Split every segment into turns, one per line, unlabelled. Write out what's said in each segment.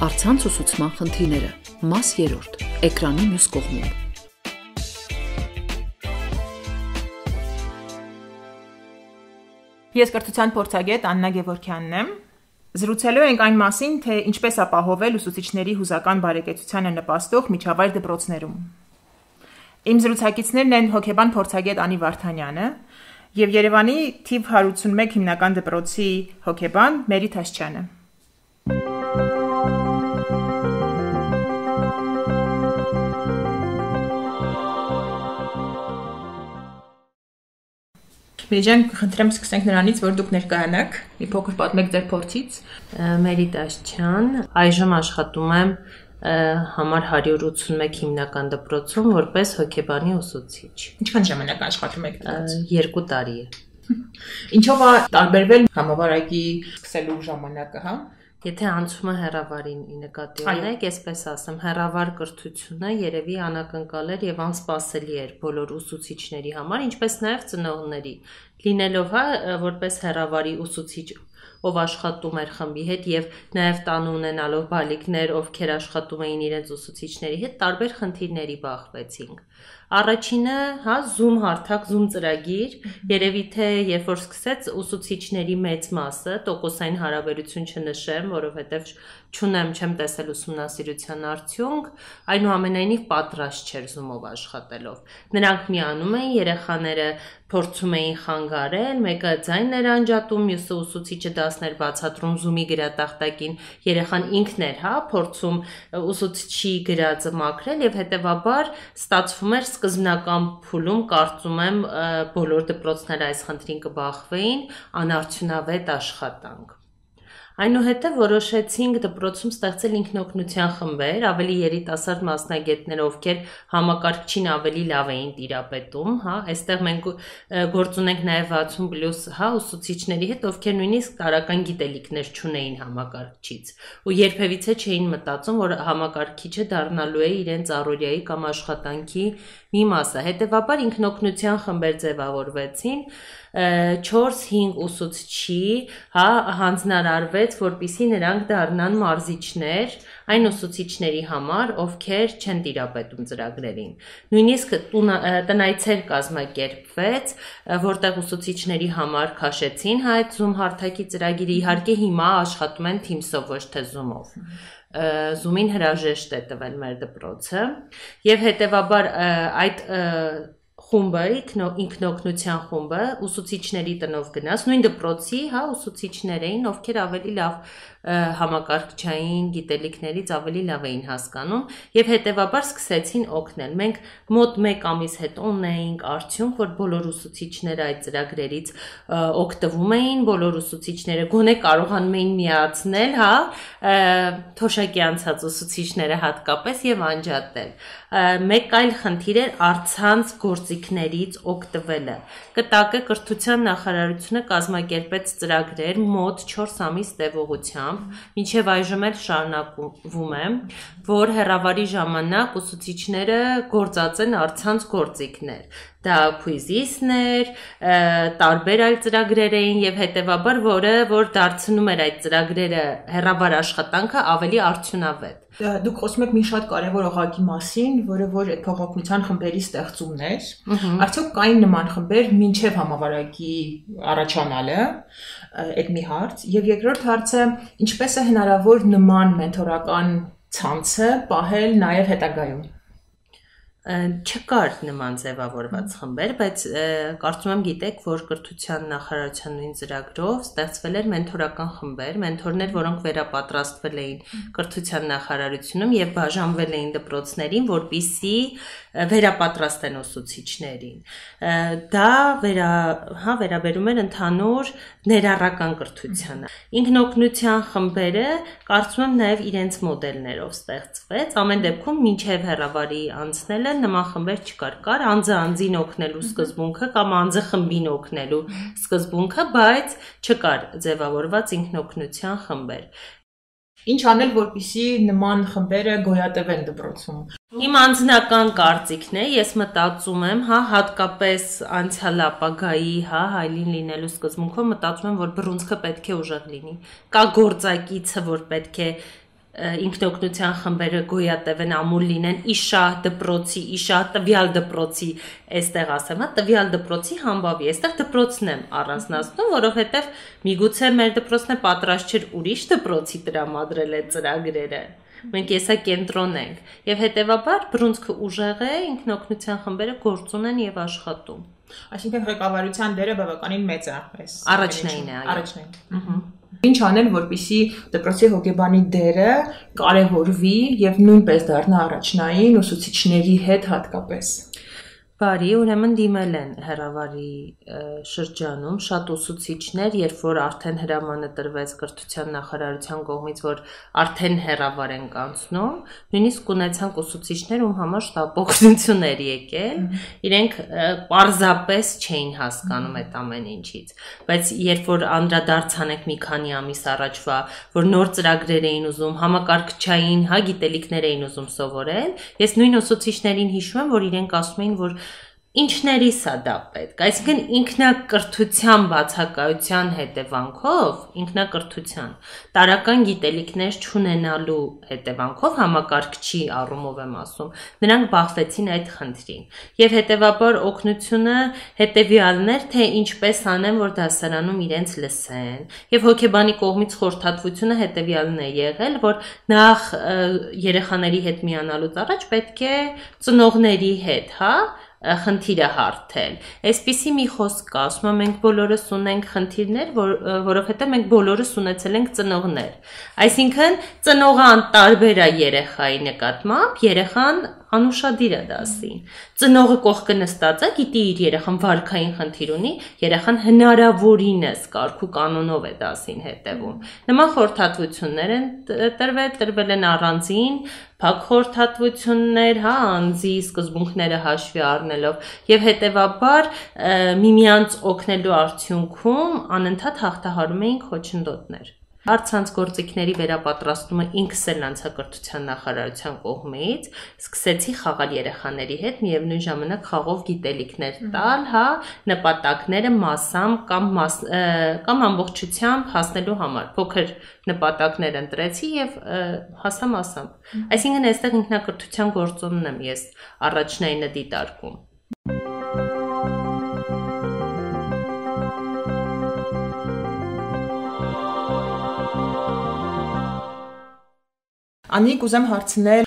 Առցանց ուսուցման խնդիրները, մաս 3, էկրանի մյուս կողմում։
Ես կրթության փորձագետ Աննա Գևորգյանն եմ։ Զրուցելու ենք այն մասին, թե ինչպես ապահովել ուսուցիչների հուզական բարեկեցությանը նպաստող միջավայր դպրոցներում։ Իմ զրուցակիցներն են հոգեբան փորձագետ Անի Վարդանյանը եւ Երևանի թիվ 181 հիմնական դպրոցի հոգեբան Մերի Թաշչյանը։ Մերիջան, խնդրեմ սկսենք նրանից, որ դուք ներկայանաք, մի փոքր պատմեք ձեր փորձից։
Մերի Թաշչյան, այժմ աշխատում եմ համար 181 հիմնական դպրոցում որպես հոգեբանի ուսուցիչ։
Ինչքան ժամանակ աշխատում եք դպրոցում?
2 տարի է։
Ինչով է տարբերվել համավարակի սկսելու ժամանակը, հա?
Եթե անցումը հեռավարին նկատի ունեք, այսպես ասեմ, հեռավար կրթությունը երևի անակնկալ էր եւ անսպասելի էր բոլոր ուսուցիչների համար, ինչպես նաեւ ծնողների։ Լինելով որպես հեռավարի ուսուցիչ, ով աշխատում էր խմբի հետ եւ նաեւ տանը ունենալով բալիկներ, ովքեր աշխատում էին իրենց ուսուցիչների հետ, տարբեր խնդիրների բախվեցինք։ Առաջինը, Zoom հարթակ, Zoom ծրագիր, երևի թե երբ որ սկսեց ուսուցիչների մեծ մասը, տոկոսային հարաբերություն չնշեմ, որովհետև չեմ տեսել ուսումնասիրության արդյունք, այնուամենայնիվ պատրաստ չէր Zoom-ով աշխատելով։ Նրանք միանում էին, երեխաները փորձում էին խանգարել, մեկը ձայնն էր անջատում, մյուսը ուսուցիչը դասներ բացատրում Zoom-ի գրատախտակին, երեխան ինքն էր, փորձում ուսուցչի գրածը մաքրել եւ հետեւաբար ստացվում էր սկզբնական փուլում կարծում եմ բոլոր դպրոցները այս խնդրին կբախվեին, անարդյունավետ աշխատանք։ Այնուհետև որոշեցինք դպրոցում ստեղծել ինքնօգնության խմբեր, ավելի երիտասարդ մասնագետներ, ովքեր համակարգչին ավելի լավ էին տիրապետում, այստեղ մենք գործ ունենք նաև 60+ ուսուցիչների հետ, ովքեր նույնիսկ տարրական գիտելիքներ չունեին համակարգչից, ու երբևիցե չէին մտածում, որ համակարգիչը դառնալու է իրենց առօրյայի կամ աշխատանքի մի մասը։ Հետևաբար ինքնօգնության խմբեր ձևավորվեցին, 4-5 ուսուցչի հանձնարարվեց, որպեսզի նրանք դառնան մարզիչներ այն ուսուցիչների համար, ովքեր չեն տիրապետում ծրագրերին։ Նույնիսկ տնայցեր կազմակերպվեց, որտեղ ուսուցիչների համար քաշեցին այդ Zoom հարթակի ծրագիրը, իհարկե հիմա աշխատում են Teams-ով, ոչ թե Zoom-ով։ Zoom-ին հրաժեշտ է տվել մեր դպրոցը եւ հետեւաբար այդ խումբը, ինքնօգնության խումբը ուսուցիչների տնով գնաց, նույն դպրոցի, ուսուցիչներ էին, ովքեր ավելի լավ համակարգչային գիտելիքներից ավելի լավ էին հասկանում եւ հետեւաբար սկսեցին օգնել։ Մենք մոտ 1 ամիս հետո ունեինք արդյունք, որ բոլոր ուսուցիչները այդ ծրագրերից օգտվում էին, բոլոր ուսուցիչները գոնե կարողանում էին միացնել, թոշակի անցած ուսուցիչները հատկապես եւ անջատել։ Մեկ այլ խնդիր էր առցանց գործիքներից օգտվելը։ Կտակը կրթության նախարարությունը կազմակերպեց ծրագրեր մոտ 4 ամիս տևողությամբ, մինչև այժմ էլ շարունակվում է, որ հեռավարի ժամանակ ուսուցիչները գործածեն առցանց գործիքներ։ Դա Quizzes-ներ, տարբեր այլ ծրագրեր էին եւ հետեւաբար որ դարձնում էր այդ ծրագրերը հեռավար աշխատանքը ավելի արդյունավետ։
Դուք խոսում եք մի շատ կարևոր օղակի մասին, որը որ այդ փոխօգնության խմբերի ստեղծումն էր։ Արդյոք կային նման խմբեր մինչև համավարակի առաջանալը, այդ մի հարց, եւ երկրորդ հարցը, ինչպես է հնարավոր նման մենթորական ցանցը պահել նաեւ հետագայում։
Չկար նման ձևավորված խմբեր, բայց կարծում եմ գիտեք, որ կրթության նախարարության նույն ծրագրով ստեղծվել էր մենթորական խմբեր, մենթորներ, որոնք վերապատրաստվել էին կրթության նախարարությունում եւ բաժանվել էին դպրոցներին, որպիսի վերապատրաստեն ուսուցիչներին։ Դա վերաբերում էր ընդհանուր ներառական կրթությանը։ Ինքնօգնության խմբերը կարծում եմ նաեւ իրենց մոդելներով ստեղծվեց, ամեն դեպքում մինչեւ հեռավարի անցնելը նման խմբեր չկար, կար անձը անձին օգնելու սկզբունքը կամ անձը խմբին օգնելու սկզբունքը, բայց չկար ձևավորված ինքնօգնության խմբեր։
Ինչ անել, որպեսզի նման խմբերը գոյատևեն դպրոցում։
Իմ անձնական կարծիքն է, ես մտածում եմ, հատկապես անցյալ ապագայի, հայլին լինելու սկզբունքով մտածում եմ, որ բռունցքը պետք է ուժեղ լինի։ Կա գործակիցը, որ պետք է ինքնօգնության խմբերը գոյատևեն ամուր լինեն իշա դպրոցի, իշա տվյալ դպրոցի, այստեղ ասեմ, հա, տվյալ դպրոցի համբավի, այստեղ դպրոցն եմ առանձնացնում, որովհետև միգուցե մեր դպրոցն է պատրաստ չէր ուրիշ դպրոցի տրամադրել այդ ծրագրերը։ Մենք եսա կենտրոն ենք եւ հետեւաբար բռունցքը ուժեղ է, ինքնօգնության խմբերը գործուն են եւ աշխատում։
Այսինքն ղեկավարության դերը բավականին մեծ է, այս
առաջնային է, այո։
Առաջնային։ Ինչ անել, որպեսզի դպրոցի հոգեբանի դերը կարևորվի եւ նույնպես դառնա առաջնային ուսուցիչների հետ հատկապես։
Բարի, ուրեմն դիմել են հեռավարի շրջանում շատ ուսուցիչներ, երբ որ արդեն հրամանը տրվեց կրթության նախարարության կողմից, որ արդեն հեռավար են կանցնում, նույնիսկ ունեցանք ուսուցիչներ, ում համար շտապօգնություն էր եկել, իրենք պարզապես չէին հասկանում այդ ամեն ինչից, բայց երբ որ անդրադարձանենք մի քանի ամիս առաջվա, որ նոր ծրագրեր էին ուզում, համակարգչային, հա, գիտելիքներ էին ուզում սովորել, ես նույն ուսուցիչներին հիշում եմ, որ իրենք ասում էին, որ ինչներիս է դա պետք, այսինքն ինքնակրթության բացակայության հետևանքով, ինքնակրթության, տարրական գիտելիքներ չունենալու հետևանքով համակարգչի առումով եմ ասում, նրանք բախվեցին այդ խնդրին, եւ հետեւաբար օգնությունը հետեւյալն էր, թե ինչպես անեն, որ դասարանում իրենց լսեն, եւ հոգեբանի կողմից խորհրդատվությունը հետեւյալն է եղել, որ նախ երեխաների հետ միանալուց առաջ պետք է ծնողների հետ, հա, խնդիրը հարթել։ Այսպիսի մի խոսք կա, ասում եմ, մենք բոլորս ունենք խնդիրներ, որովհետև մենք բոլորս ունեցել ենք ծնողներ։ Այսինքն ծնողը անտարբեր է երեխայի նկատմամբ, երեխան անուշադիր է դասին։ Ծնողը կողքը նստած է, գիտի իր երեխան վարքային խնդիր ունի, երեխան հնարավորինս կարգ ու կանոնով է դասին հետևում։ Նման խորհրդատվություններ են տրվել են առանձին, փակ խորհրդատվություններ, հա, անձի սկզբունքները հաշվի առնելով եւ հետեւաբար միմյանց օգնելու արդյունքում անընդհատ հաղթահարում էին խոչընդոտներ։ Առցանց գործիքների վերապատրաստումը ինքս էլ անցակրթության նախարարության կողմից սկսեցի խաղալ երեխաների հետ, միևնույն ժամանակ խաղով գիտելիքներ տալ, հա, նպատակները massամբ կամ ամբողջությամբ հասնելու համար։ Փոքր նպատակներ ընտրեցի եւ հասա massամբ։ Այսինքն այստեղ ինքնակրթության գործոնն եմ ես առաջնայինը դիտարկում։
Անի կուզեմ հարցնել,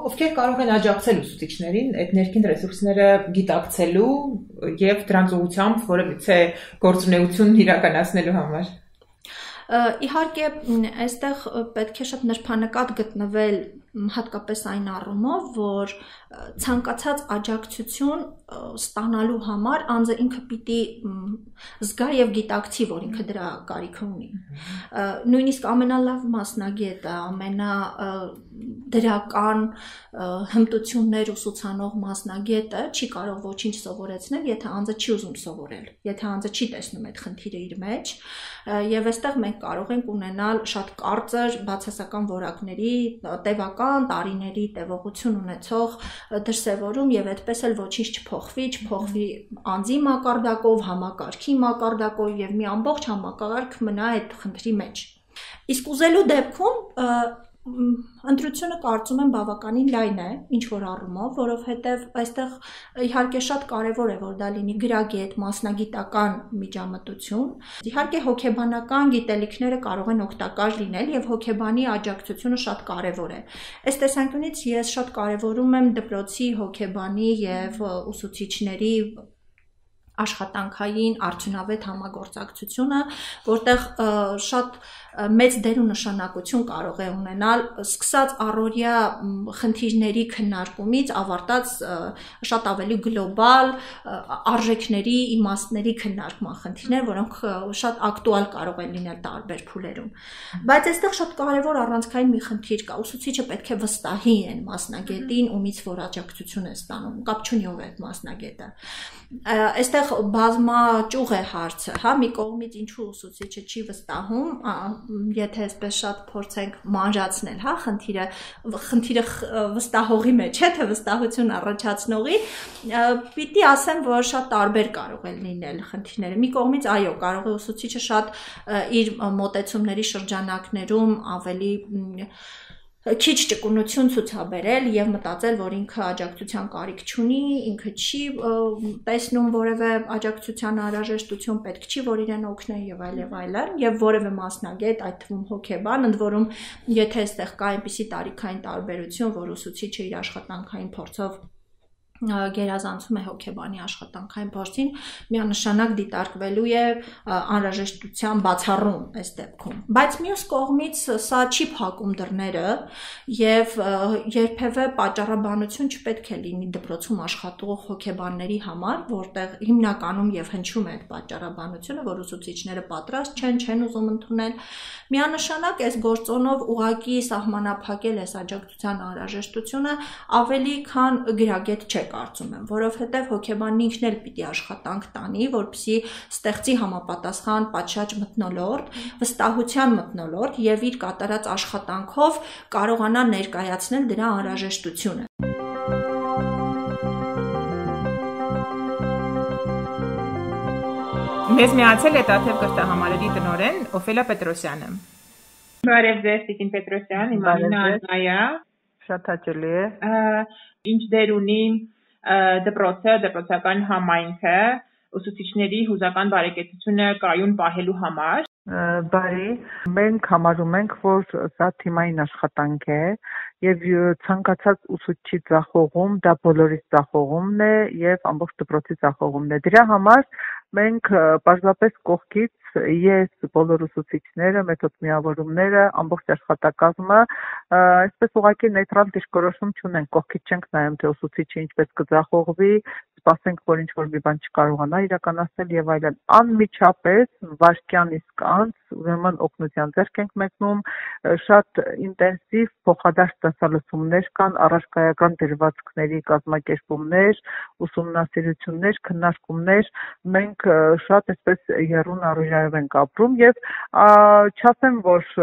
ովքեր կարող են աջակցել ուսուցիչներին այդ ներքին ռեսուրսները գիտակցելու եւ դրանց ուղղությամբ որևիցե գործունեություն իրականացնելու համար։
Իհարկե, այստեղ պետք է շատ նրբանկատ գտնվել հատկապես այն առումով, որ ցանկացած աջակցություն ստանալու համար անձը ինքը պիտի զգա եւ գիտակցի, որ ինքը դրա կարիքը ունի։ Նույնիսկ ամենալավ մասնագետը, ամենադրական հմտություններ ուսուցանող մասնագետը չի կարող ոչինչ սովորեցնել, եթե անձը չի ուզում սովորել, եթե անձը չի տեսնում այդ խնդիրը իր մեջ, եւ այստեղ մենք կարող ենք ունենալ շատ կարծր բացասական որակների տևական տարիների տևողություն ունեցող դրսևորում եւ այդպես էլ ոչինչ չփոխվի անձի մակարդակով, համակարգի մակարդակով եւ մի ամբողջ համակարգ մնա այդ խնդրի մեջ։ Իսկ ուզելու դեպքում ընտրությունը կարծում եմ բավականին լայն է, ինչ որ առումով, որովհետև այստեղ իհարկե շատ կարևոր է, որ դա լինի գրագետ, մասնագիտական միջամտություն։ Իհարկե հոգեբանական գիտելիքները կարող են օգտակար լինել եւ հոգեբանի աջակցությունը շատ կարևոր է։ Այս տեսանկյունից ես շատ կարևորում եմ դպրոցի հոգեբանի եւ ուսուցիչների աշխատանքային արդյունավետ համագործակցությունը, որտեղ շատ մեծ դեր ու նշանակություն կարող է ունենալ սկսած առօրյա խնդիրների քննարկումից ավարտած շատ ավելի գլոբալ արժեքների, իմաստների քննարկման խնդիրներ, որոնք շատ ակտուալ կարող են լինել տարբեր փուլերում։ Բայց այստեղ շատ կարևոր առանցքային մի խնդիր կա։ Ուսուցիչը պետք է վստահի այն մասնագետին, ումից որ աջակցություն է ստանում, կապ չունի ով է այդ մասնագետը։ Այստեղ բազմաճյուղ է հարցը, հա, մի կողմից ինչու ուսուցիչը չի վստահում, եթե այսպես շատ փորձենք մանրացնել, հա, խնդիրը վստահողի մեջ է, թե վստահություն առաջացնողի, պիտի ասեմ, որ շատ տարբեր կարող են լինել խնդիրները։ Մի կողմից այո, կարող է ուսուցիչը շատ իր մոտեցումների շրջանակներում ավելի քիչ ճկունություն ցուցաբերել եւ մտածել, որ ինքը աջակցության կարիք չունի, ինքը չի տեսնում որևէ աջակցության անհրաժեշտություն, պետք չի որ իրեն օգնեն եւ այլն, եւ որևէ մասնագետ, այդ թվում հոգեբան, ընդ որում եթե այստեղ կա այնպիսի տարիքային տարբերություն, որ ուսուցիչը իր աշխատանքային փորձով գերազանցում է հոգեբանի աշխատանքային փորձին, միանշանակ դիտարկվելու է անհրաժեշտության բացառում այս դեպքում։ Բայց մյուս կողմից սա չի փակում դռները եւ երբևէ պատճառաբանություն չպետք է լինի դպրոցում աշխատող հոգեբանների համար, որտեղ հիմնականում եւ հնչում է այդ պատճառաբանությունը, որ ուսուցիչները պատրաստ չեն ուզում ընդունել։ Միանշանակ այս գործոնով ուղակի սահմանափակել այս աջակցության անհրաժեշտությունը ավելի քան գրագետ չէ կարծում եմ, որովհետև հոգեբանն ինքն էլ պիտի աշխատանք տանի, որպեսզի ստեղծի համապատասխան պատշաճ մթնոլորտ, վստահության մթնոլորտ եւ իր կատարած աշխատանքով կարողանա ներկայացնել դրա անհրաժեշտությունը։
Մեզ միացել է Տաթև կրթահամալիրի տնօրեն Օֆելիա Պետրոսյանը։ Բարև ձեզ, Տիկին Պետրոսյան, իմ անունը Աննա է։
Շատ հաճելի է։
Ինչ դեր ունի դպրոցական համայնքը ուսուցիչների հուզական բարեկեցությունը կայուն պահելու համար։
Բարի, մենք համարում ենք, որ սա թիմային աշխատանք է եւ ցանկացած ուսուցչի ձախողում դա բոլորի ձախողումն է եւ ամբողջ դպրոցի ձախողումն է։ Դրա համար մենք պարզապես կողքից ես բոլոր ուսուցիչները, մեթոդ միավորումները, ամբողջ աշխատակազմը այսպես ուղղակի նեյտրալ դիրքորոշում չունենք, կողքից չենք նայում, թե ուսուցիչը ինչպես կձախողվի, սպասենք, որ ինչ-որ մի բան չկարողանա իրականացնել եւ այլն։ Անմիջապես վայրկյան իսկ անց ուրեմն օգնության ձեռք ենք մեկնում, շատ ինտենսիվ փոխադարձ դասալսումներ կան, առարկայական դրվածքների կազմակերպումներ, ուսումնասիրություններ, քննարկումներ, մենք շատ այսպես եռուն առօրյայով ենք ապրում եւ չասեմ, որ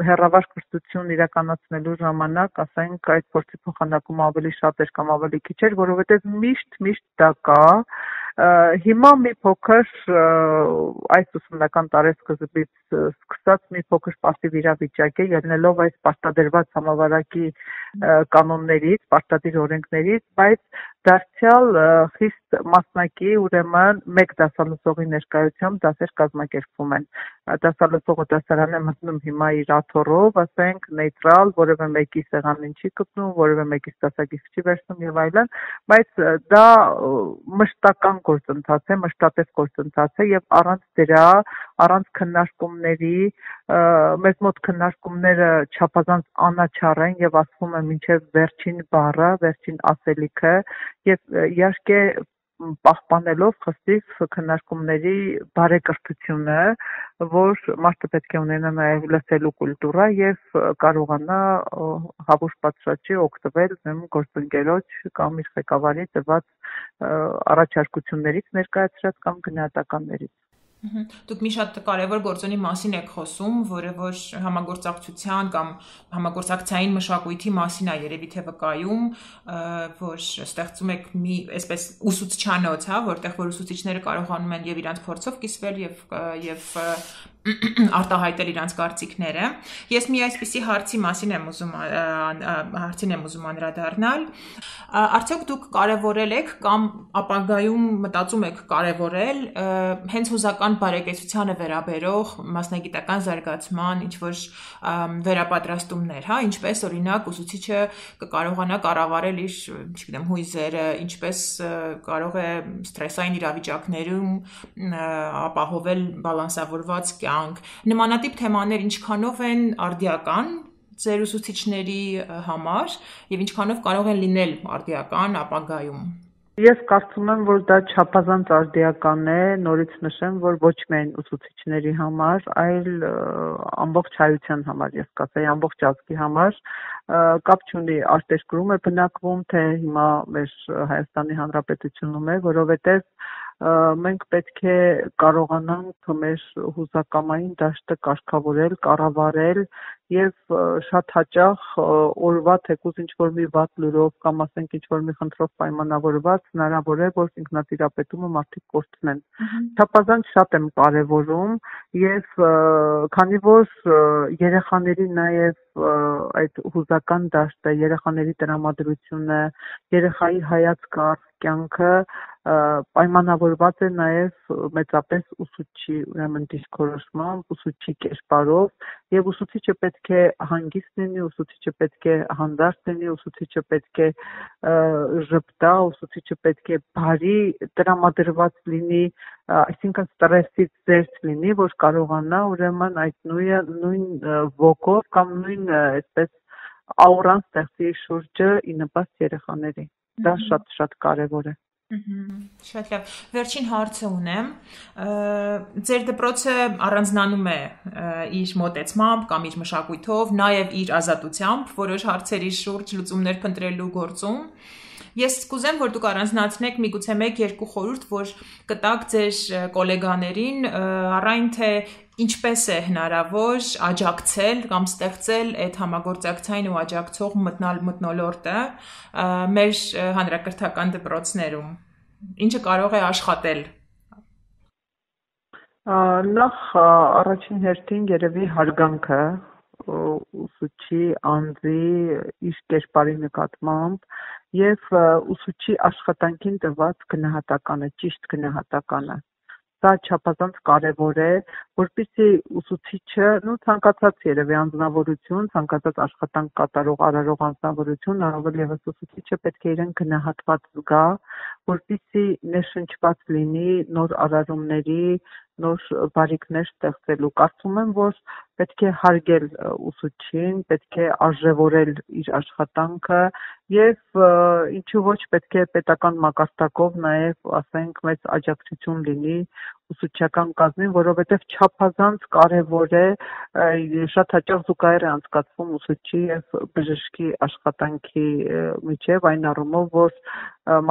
հեռավար կրթություն իրականացնելու ժամանակ, ասենք, այդ փորձի փոխանակումը ավելի շատ էր կամ ավելի քիչ էր, որովհետև միշտ դա կա։ Հիմա մի փոքր այս ուսումնական տարեսկզբից սկսած մի փոքր պասիվ իրավիճակ է, ելնելով այս պարտադրված համավարակի կանոններից, պարտադիր օրենքներից, բայց դարձյալ խիստ մասնակի, ուրեմն մեկ դասալսողի ներկայությամբ դասեր կազմակերպվում են։ Դասալսողը դասարան է մտնում հիմա իր աթոռով, ասենք, նեյտրալ, որևէ մեկի սեղանին չի կպնում, որևէ մեկի դասագիծ չի վերցնում եւ այլն, բայց դա մշտական գործընթաց է, մշտապես գործընթաց է եւ առանց դրա, առանց քննարկումների, մեզ մոտ քննարկումները չափազանց անաչառ են եւ ասվում է մինչեւ վերջին բառը, վերջին ասելիքը եւ իհարկե պահպանելով խստիվ քննարկումների բարեկրթությունը, որ մարդը պետք է ունենա նաև լսելու կուլտուրա եւ կարողանա հավուր պատշաճի օգտվել գործընկերոջ կամ իր ղեկավարի տված առաջարկություններից ներկայացրած կամ գնահատականներից։
Դուք մի շատ կարևոր գործոնի մասին եք խոսում, որը որ համագործակցության կամ համագործակցային մշակույթի մասին է երևի թե վկայում, որ ստեղծում եք մի այսպես ուսուցչանոց, հա, որտեղ որ ուսուցիչները կարողանում են եւ իրանց փորձով կիսվել եւ արտահայտել իրանց կարծիքները։ Ես մի այսպիսի հարցին եմ ուզում անդրադառնալ։ Արդյոք դուք կարևորել եք կամ ապագայում մտածում եք կարևորել հենց հուզական բարեկեցությանը վերաբերող մասնագիտական զարգացման ինչ-որ վերապատրաստումներ, հա, ինչպես օրինակ ուսուցիչը կկարողանա կառավարել իր, չգիտեմ, հույզերը, ինչպես կարող է սթրեսային իրավիճակներում ապահովել բալանսավորված նմանատիպ թեմաներ ինչքանով են արդիական ձեր ուսուցիչների համար եւ ինչքանով կարող են լինել արդիական ապագայում։
Ես կարծում եմ, որ դա չափազանց արդիական է, նորից նշեմ, որ ոչ միայն ուսուցիչների համար, այլ ամբողջ հայության համար, ես կասեի, ամբողջ ազգի համար, կապ չունի արտերկրում է բնակվում, թե հիմա մեր Հայաստանի Հանրապետությունում է, որովհետև մենք պետք է կարողանանք մեր հուզակամային դաշտը կարգավորել, կառավարել եւ շատ հաճախ օրվա թեկուզ ինչ-որ մի վատ լուրով կամ ասենք ինչ-որ մի խնդրով պայմանավորված հնարավոր է որ ինքնատիրապետումը մարդիկ կորցնեն։ Չափազանց շատ եմ կարևորում եւ քանի որ երեխաների նաեւ այդ հուզական դաշտը, երեխաների տրամադրությունը, երեխայի հայացքը, կյանքը պայմանավորված է նաև մեծապես ուսուցչի ուրեմն դիրքորոշմամբ, ուսուցչի կերպարով եւ ուսուցիչը պետք է հանգիստ լինի, ուսուցիչը պետք է հանդարտ լինի, ուսուցիչը պետք է ժպտա, ուսուցիչը պետք է բարի տրամադրված լինի, այսինքն ստրեսից զերծ լինի, որ կարողանա ուրեմն այդ նույն ոգով կամ նույն այսպես աուրան ստեղծի շուրջը ի նպաստ երեխաների։ Դա շատ կարևոր է։
Շատ լավ։ Վերջին հարցը ունեմ։ Ձեր դպրոցը առանձնանում է իր մոտեցմամբ կամ իր մշակույթով, նաև իր ազատությամբ, որոշ հարցերի շուրջ լուծումներ փնտրելու գործում։ Ես կուզեմ, որ դուք առանձնացնեք միգուցե 1-2 խորհուրդ, որ կտաք ձեր գոլեգաներին, առայն թե ինչպես է հնարավոր աջակցել կամ ստեղծել այդ համագործակցային ու աջակցող մթնոլորտը մեր հանրակրթական դպրոցներում։ Ինչը կարող է աշխատել։
Նախ առաջին հերթին երևի հարգանքը ուսուցչի անձի իր կերպարի նկատմամբ եւ ուսուցչի աշխատանքին տված գնահատականը, ճիշտ գնահատականը։ Դա չափազանց կարևոր է, որպեսզի ուսուցիչը, ցանկացած երևի անձնավորություն, ցանկացած աշխատանք կատարող արարող անձնավորություն, առավել եւս ուսուցիչը պետք է իրեն գնահատված զգա, որպեսզի ներշնչված լինի նոր արարումների, նոր բարիքներ ստեղծելու։ Կարծում եմ, որ պետք է հարգել ուսուցչին, պետք է արժևորել իր աշխատանքը եւ ինչու ոչ պետք է պետական մակարդակով նաեւ ասենք մեծ աջակցություն լինի ուսուցչական կազմին, որովհետեւ չափազանց կարեւոր է շատ հաճախ զուգահեռ է անցկացվում ուսուցչի եւ բժշկի աշխատանքի միջեւ այն առումով, որ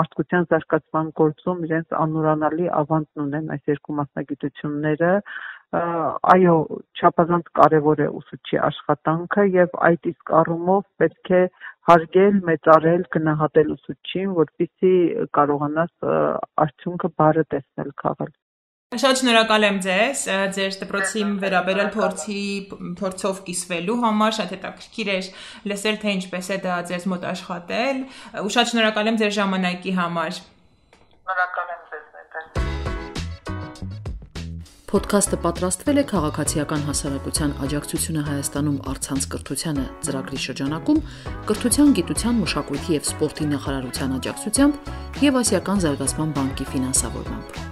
մարդկության զարգացման գործում իրենց անուրանալի ավանդն ունեն այս երկու մասնագիտությունները, այո, չափազանց կարևոր է ուսուցչի աշխատանքը եւ այդ իսկ առումով պետք է հարգել, մեծարել, գնահատել ուսուցչին, որպեսզի կարողանաս արդյունքը բարը տեսնել քաղել։
Շատ շնորհակալ եմ ձեզ, ձեր դպրոցի վերաբերյալ փորձով կիսվելու համար, շատ հետաքրքիր էր լսել, թե ինչպես է դա ձեզ մոտ աշխատել, ու շատ շնորհակալ եմ ձեր ժամանակի համար։
Շնորհակալ եմ ձեզ մեծ։
Փոդքասթը պատրաստվել է Քաղաքացիական հասարակության աջակցությունը Հայաստանում առցանց կրթությանը ծրագրի շրջանակում Կրթության, գիտության, մշակույթի և սպորտի նախարարության աջակցությամբ և Ասիական զարգացման բանկի ֆինանսավորմամբ։